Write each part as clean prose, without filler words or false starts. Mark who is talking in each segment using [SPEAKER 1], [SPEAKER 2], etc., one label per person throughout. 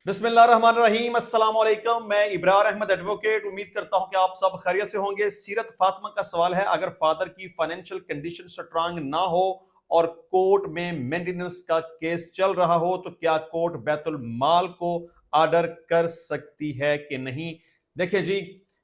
[SPEAKER 1] बिस्मिल्लाहिर्रहमानिर्रहीम, अस्सलाम वालेकुम। मैं इब्रार अहमद एडवोकेट उम्मीद करता हूं कि आप सब खैरियत से होंगे। सीरत फातिमा का सवाल है, अगर फादर की फाइनेंशियल कंडीशन स्ट्रांग ना हो और कोर्ट में मेंटेनेंस का केस चल रहा हो तो क्या कोर्ट बैतुल माल को ऑर्डर कर सकती है कि नहीं? देखिए जी,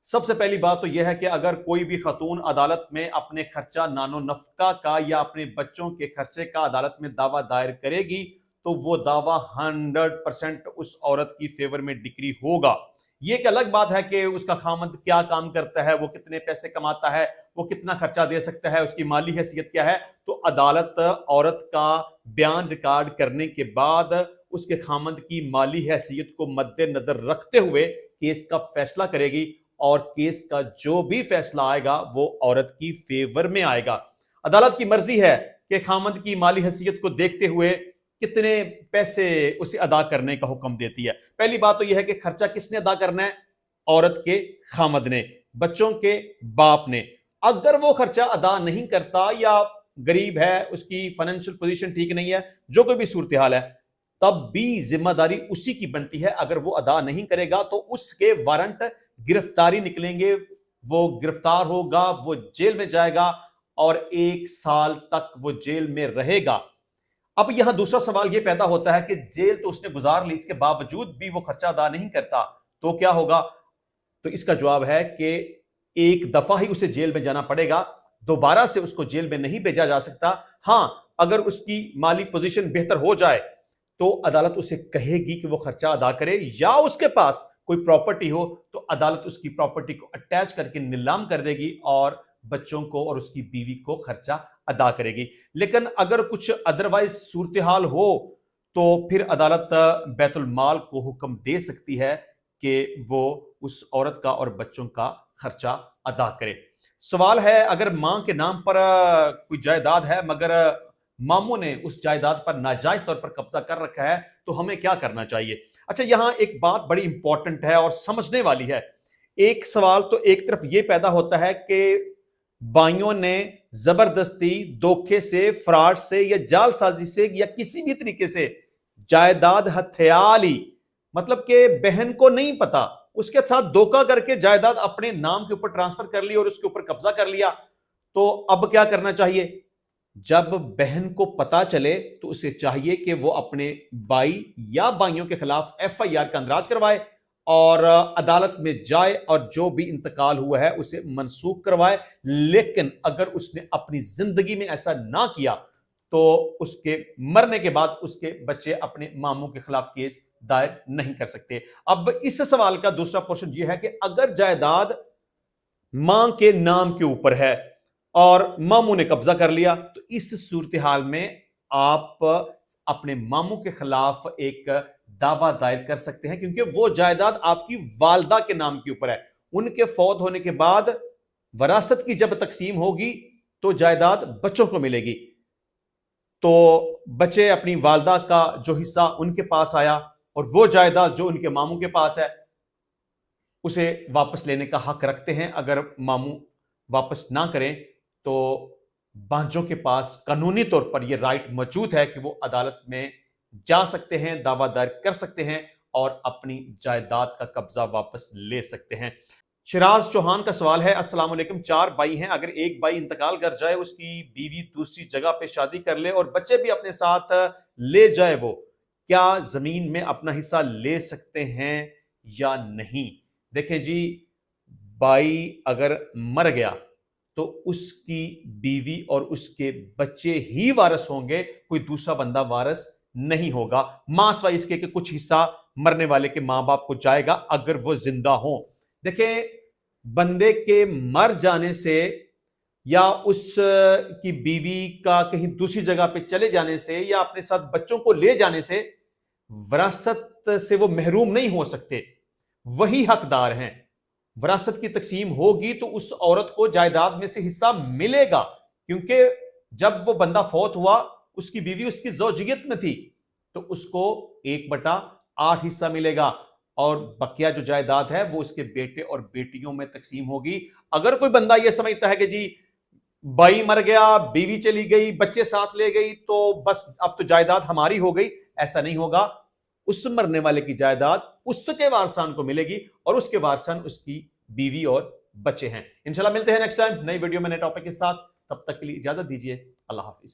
[SPEAKER 1] सबसे पहली बात तो यह है कि अगर कोई भी खातून अदालत में अपने खर्चा नानो नफका का या अपने बच्चों के खर्चे का अदालत में दावा दायर करेगी तो वो दावा 100% उस औरत की फेवर में डिक्री होगा। ये एक अलग बात है कि उसका खामद क्या काम करता है, वो कितने पैसे कमाता है, वो कितना खर्चा दे सकता है, उसकी माली हैसियत क्या है। तो अदालत औरत का बयान रिकॉर्ड करने के बाद उसके खामद की माली हैसियत को मद्देनजर रखते हुए केस का फैसला करेगी और केस का जो भी फैसला आएगा वो औरत की फेवर में आएगा। अदालत की मर्जी है कि खामद की माली हैसियत को देखते हुए कितने पैसे उसे अदा करने का हुक्म देती है। पहली बात तो यह है कि खर्चा किसने अदा करना है? औरत के खामद ने, बच्चों के बाप ने। अगर वो खर्चा अदा नहीं करता या गरीब है, उसकी फाइनेंशियल पोजीशन ठीक नहीं है, जो कोई भी सूरत हाल है, तब भी जिम्मेदारी उसी की बनती है। अगर वो अदा नहीं करेगा तो उसके वारंट गिरफ्तारी निकलेंगे, वो गिरफ्तार होगा, वो जेल में जाएगा और 1 साल तक वो जेल में रहेगा। अब यहां दूसरा सवाल यह पैदा होता है कि जेल तो उसने गुजार ली, इसके बावजूद भी वो खर्चा अदा नहीं करता तो क्या होगा? तो इसका जवाब है कि एक दफा ही उसे जेल में जाना पड़ेगा, दोबारा से उसको जेल में नहीं भेजा जा सकता। हां, अगर उसकी माली पोजीशन बेहतर हो जाए तो अदालत उसे कहेगी कि वो खर्चा अदा करे, या उसके पास कोई प्रॉपर्टी हो तो अदालत उसकी प्रॉपर्टी को अटैच करके नीलाम कर देगी और बच्चों को और उसकी बीवी को खर्चा अदा करेगी। लेकिन अगर कुछ अदरवाइज सूरत हाल हो तो फिर अदालत बैतुल माल को हुक्म दे सकती है कि वो उस औरत का और बच्चों का खर्चा अदा करे। सवाल है, अगर मां के नाम पर कोई जायदाद है मगर मामू ने उस जायदाद पर नाजायज तौर पर कब्जा कर रखा है तो हमें क्या करना चाहिए? अच्छा, यहां एक बात बड़ी इंपॉर्टेंट है और समझने वाली है। एक सवाल तो एक तरफ यह पैदा होता है कि बाइयों ने जबरदस्ती, धोखे से, फ्रॉड से या जालसाजी से या किसी भी तरीके से जायदाद हथिया ली, मतलब कि बहन को नहीं पता, उसके साथ धोखा करके जायदाद अपने नाम के ऊपर ट्रांसफर कर ली और उसके ऊपर कब्जा कर लिया। तो अब क्या करना चाहिए? जब बहन को पता चले तो उसे चाहिए कि वो अपने भाई या भाइयों के खिलाफ FIR का अंदराज करवाए और अदालत में जाए और जो भी इंतकाल हुआ है उसे मनसूख करवाए। लेकिन अगर उसने अपनी जिंदगी में ऐसा ना किया तो उसके मरने के बाद उसके बच्चे अपने मामू के खिलाफ केस दायर नहीं कर सकते। अब इस सवाल का दूसरा पोर्शन यह है कि अगर जायदाद मां के नाम के ऊपर है और मामू ने कब्जा कर लिया तो इस सूरत हाल में आप अपने मामू के खिलाफ एक दावा दायर कर सकते हैं, क्योंकि वो जायदाद आपकी वालदा के नाम के ऊपर है। उनके फौत होने के बाद वरासत की जब तकसीम होगी तो जायदाद बच्चों को मिलेगी। तो बच्चे अपनी वालदा का जो हिस्सा उनके पास आया और वो जायदाद जो उनके मामू के पास है उसे वापस लेने का हक रखते हैं। अगर मामू वापस ना करें तो भांजों के पास कानूनी तौर पर यह राइट मौजूद है कि वो अदालत में जा सकते हैं, दावा दायर कर सकते हैं और अपनी जायदाद का कब्जा वापस ले सकते हैं। शिराज चौहान का सवाल है, अस्सलाम वालेकुम, 4 भाई हैं, अगर एक भाई इंतकाल कर जाए, उसकी बीवी दूसरी जगह पे शादी कर ले और बच्चे भी अपने साथ ले जाए, वो क्या जमीन में अपना हिस्सा ले सकते हैं या नहीं? देखें जी, भाई अगर मर गया तो उसकी बीवी और उसके बच्चे ही वारिस होंगे, कोई दूसरा बंदा वारिस नहीं होगा। मां सवाई इसके कि कुछ हिस्सा मरने वाले के मां बाप को जाएगा अगर वो जिंदा हो। देखें, बंदे के मर जाने से या उस की बीवी का कहीं दूसरी जगह पे चले जाने से या अपने साथ बच्चों को ले जाने से विरासत से वो महरूम नहीं हो सकते, वही हकदार हैं। विरासत की तकसीम होगी तो उस औरत को जायदाद में से हिस्सा मिलेगा, क्योंकि जब वो बंदा फौत हुआ उसकी बीवी उसकी ज़ौजियत में थी तो उसको 1/8 हिस्सा मिलेगा और बकिया जो जायदाद है वो उसके बेटे और बेटियों में तकसीम होगी। अगर कोई बंदा यह समझता है कि जी भाई मर गया, बीवी चली गई, बच्चे साथ ले गई तो बस अब तो जायदाद हमारी हो गई, ऐसा नहीं होगा। اس مرنے والے کی جائیداد اس کے وارثان کو ملے گی اور اس کے وارثان اس کی بیوی اور بچے ہیں۔ انشاءاللہ ملتے ہیں نیکسٹ ٹائم نئی ویڈیو میں نئے ٹاپک کے ساتھ، تب تک کے لیے اجازت دیجیے، اللہ حافظ۔